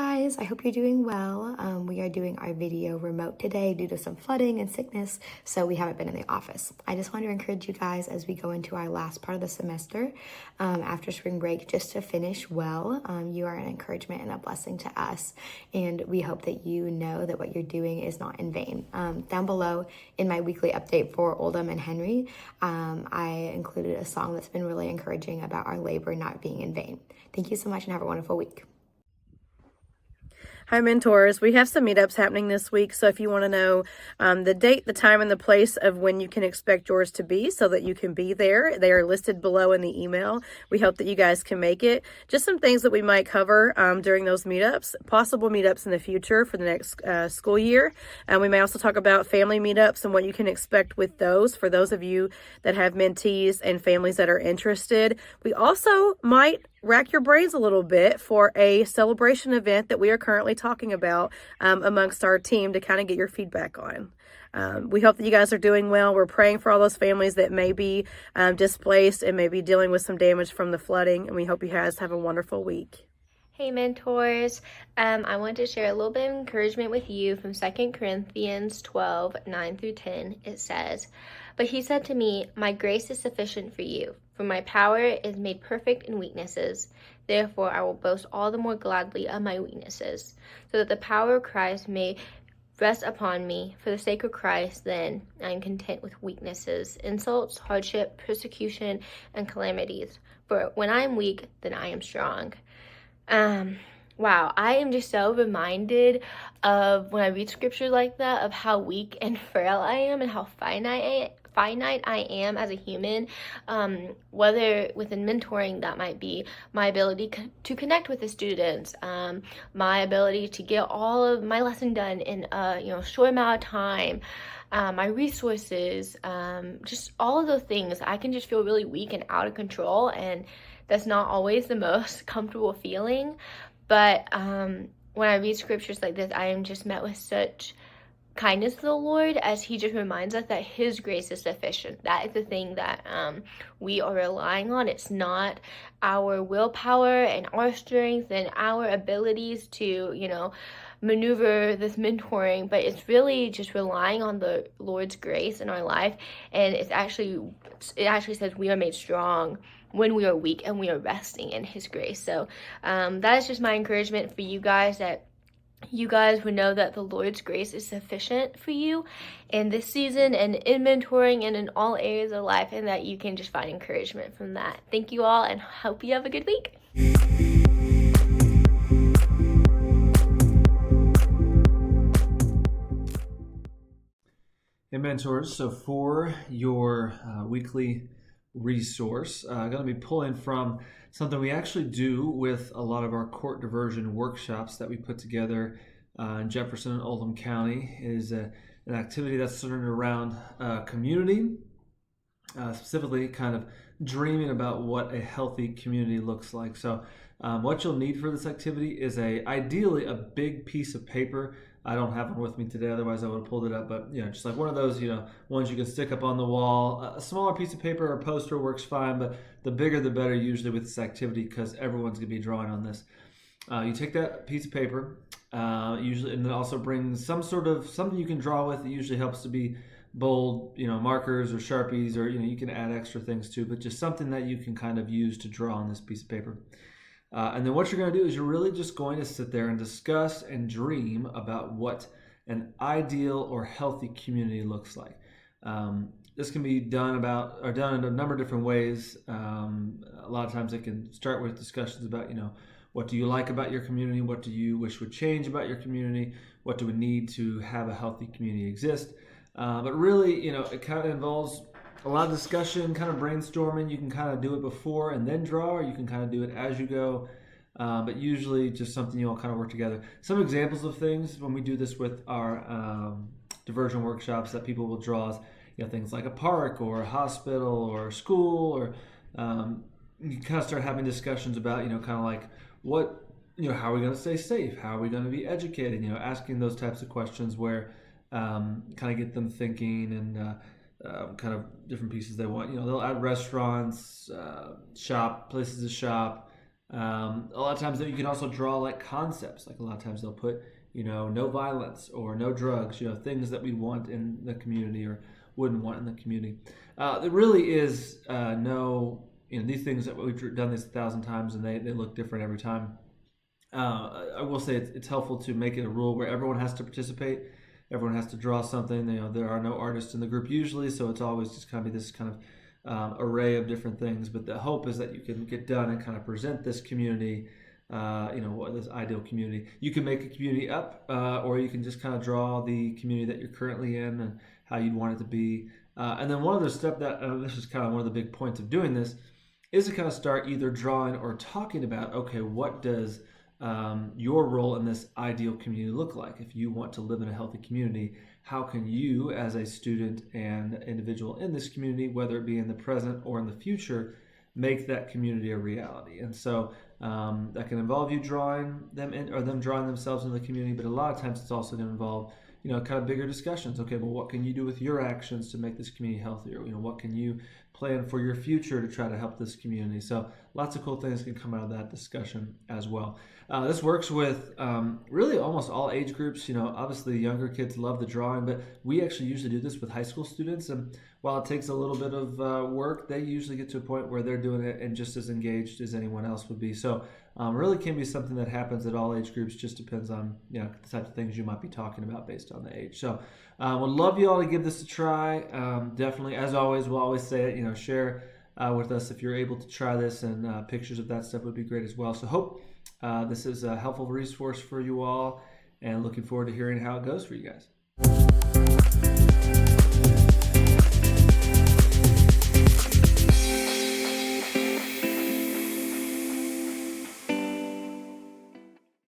guys, I hope you're doing well. We are doing our video remote today due to some flooding and sickness, so we haven't been in the office. I just want to encourage you guys as we go into our last part of the semester after spring break just to finish well. You are an encouragement and a blessing to us, and we hope that you know that what you're doing is not in vain. Down below in my weekly update for Oldham and Henry, I included a song that's been really encouraging about our labor not being in vain. Thank you so much and have a wonderful week. Hi, mentors. We have some meetups happening this week, so if you want to know the date, the time, and the place of when you can expect yours to be so that you can be there, they are listed below in the email. We hope that you guys can make it. Just some things that we might cover during those meetups, possible meetups in the future for the next school year. We may also talk about family meetups and what you can expect with those for those of you that have mentees and families that are interested. We also might rack your brains a little bit for a celebration event that we are currently talking about amongst our team to kind of get your feedback on. We hope that you guys are doing well. We're praying for all those families that may be displaced and may be dealing with some damage from the flooding, and we hope you guys have a wonderful week. Hey mentors, I want to share a little bit of encouragement with you from 2 Corinthians 12, 9 through 10. It says, "But he said to me, my grace is sufficient for you, for my power is made perfect in weaknesses. Therefore I will boast all the more gladly of my weaknesses, so that the power of Christ may rest upon me. For the sake of Christ, then, I am content with weaknesses, insults, hardship, persecution, and calamities. For when I am weak, then I am strong." Wow, I am just so reminded of when I read scripture like that, of how weak and frail I am and how finite I am as a human. Whether within mentoring, that might be my ability to connect with the students, my ability to get all of my lesson done in a short amount of time, my resources, just all of those things. I can just feel really weak and out of control, and that's not always the most comfortable feeling. But when I read scriptures like this, I am just met with such kindness to the Lord, as he just reminds us that his grace is sufficient. That is the thing that we are relying on. It's not our willpower and our strength and our abilities to, maneuver this mentoring, but it's really just relying on the Lord's grace in our life. And it actually says we are made strong when we are weak, and we are resting in his grace. So that is just my encouragement for you guys, that you guys would know that the Lord's grace is sufficient for you in this season and in mentoring and in all areas of life, and that you can just find encouragement from that. Thank you all, and hope you have a good week. Hey mentors, so for your weekly resource, I'm going to be pulling from something we actually do with a lot of our court diversion workshops that we put together in Jefferson and Oldham County. It is an activity that's centered around community, specifically kind of dreaming about what a healthy community looks like. So what you'll need for this activity is ideally a big piece of paper. I don't have one with me today, otherwise I would have pulled it up, but just like one of those, ones you can stick up on the wall. A smaller piece of paper or poster works fine, but the bigger the better usually with this activity, because everyone's gonna be drawing on this. You take that piece of paper, usually, and then also bring something you can draw with. It usually helps to be bold, markers or Sharpies, or you can add extra things too, but just something that you can kind of use to draw on this piece of paper. And then what you're going to do is you're really just going to sit there and discuss and dream about what an ideal or healthy community looks like. This can be done in a number of different ways. A lot of times it can start with discussions about, what do you like about your community? What do you wish would change about your community? What do we need to have a healthy community exist? But really, it kind of involves a lot of discussion, kind of brainstorming. You can kind of do it before and then draw, or you can kind of do it as you go. But usually just something you all kind of work together. Some examples of things when we do this with our diversion workshops that people will draw is, things like a park or a hospital or a school, or you kind of start having discussions about, kind of like what, how are we going to stay safe? How are we going to be educated? Asking those types of questions where kind of get them thinking, and kind of different pieces they want. They'll add restaurants, places to shop, A lot of times you can also draw like concepts. Like a lot of times they'll put, no violence or no drugs, things that we want in the community or wouldn't want in the community. There really is no, these things that we've done this 1,000 times and they look different every time. I will say it's helpful to make it a rule where everyone has to participate. Everyone has to draw something. There are no artists in the group usually, so it's always just kind of this kind of array of different things. But the hope is that you can get done and kind of present this community, this ideal community. You can make a community up, or you can just kind of draw the community that you're currently in and how you'd want it to be. And then one other step that this is kind of one of the big points of doing this is to kind of start either drawing or talking about, okay, what does your role in this ideal community look like? If you want to live in a healthy community, how can you as a student and individual in this community, whether it be in the present or in the future, make that community a reality? And so that can involve you drawing them in or them drawing themselves in the community, but a lot of times it's also going to involve kind of bigger discussions. Okay, well, what can you do with your actions to make this community healthier? What can you plan for your future to try to help this community? So lots of cool things can come out of that discussion as well. This works with really almost all age groups. Obviously younger kids love the drawing, but we actually usually do this with high school students. And while it takes a little bit of work, they usually get to a point where they're doing it and just as engaged as anyone else would be. So really can be something that happens at all age groups. Just depends on the type of things you might be talking about based on the age. So would love you all to give this a try. Definitely, as always, we'll always say it, share with us if you're able to try this, and pictures of that stuff would be great as well. So hope this is a helpful resource for you all, and looking forward to hearing how it goes for you guys.